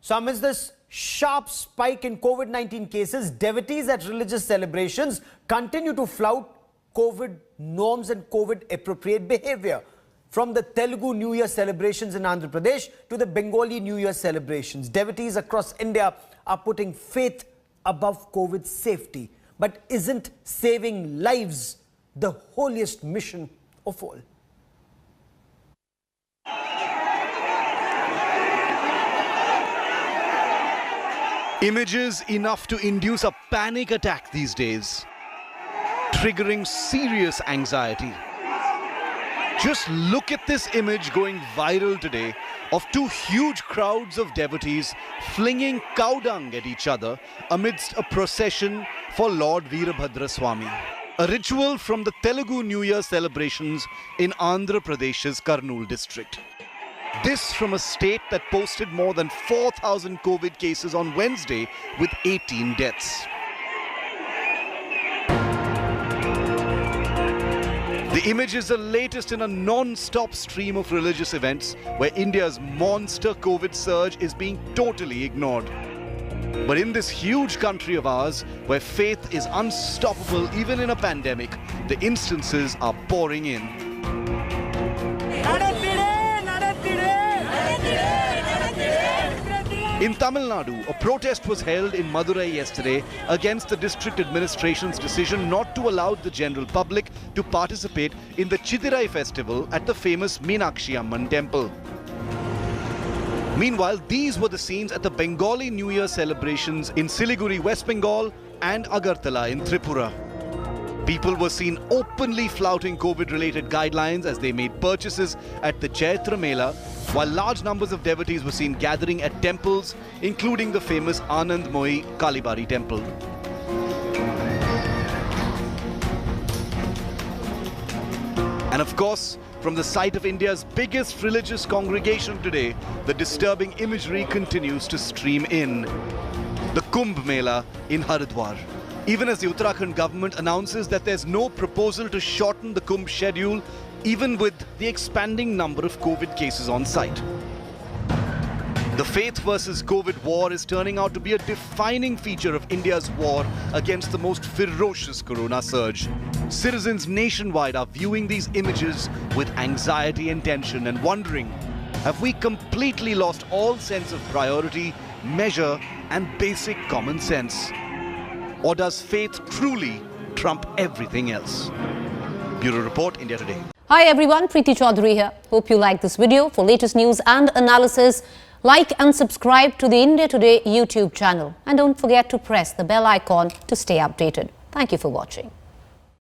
So amidst this sharp spike in COVID-19 cases, devotees at religious celebrations continue to flout COVID norms and COVID-appropriate behavior. From the Telugu New Year celebrations in Andhra Pradesh to the Bengali New Year celebrations, devotees across India are putting faith above COVID safety. But isn't saving lives the holiest mission of all? Images enough to induce a panic attack these days, triggering serious anxiety. Just look at this image going viral today of two huge crowds of devotees flinging cow dung at each other amidst a procession for Lord Veerabhadra Swami. A ritual from the Telugu New Year celebrations in Andhra Pradesh's Kurnool district. This from a state that posted more than 4,000 COVID cases on Wednesday with 18 deaths. The image is the latest in a non-stop stream of religious events where India's monster COVID surge is being totally ignored. But in this huge country of ours, where faith is unstoppable even in a pandemic, the instances are pouring in. In Tamil Nadu, a protest was held in Madurai yesterday against the district administration's decision not to allow the general public to participate in the Chithirai festival at the famous Meenakshi Amman temple. Meanwhile, these were the scenes at the Bengali New Year celebrations in Siliguri, West Bengal and Agartala in Tripura. People were seen openly flouting COVID-related guidelines as they made purchases at the Chaitra Mela, while large numbers of devotees were seen gathering at temples, including the famous Anandmoyi Kalibari temple. And of course, from the site of India's biggest religious congregation today, the disturbing imagery continues to stream in. The Kumbh Mela in Haridwar. Even as the Uttarakhand government announces that there's no proposal to shorten the Kumbh schedule, even with the expanding number of COVID cases on site. The faith versus COVID war is turning out to be a defining feature of India's war against the most ferocious corona surge. Citizens nationwide are viewing these images with anxiety and tension and wondering, have we completely lost all sense of priority, measure and basic common sense? Or does faith truly trump everything else? Bureau Report, India Today. Hi everyone, Preeti Chaudhary here. Hope you like this video. For latest news and analysis, like and subscribe to the India Today YouTube channel. And don't forget to press the bell icon to stay updated. Thank you for watching.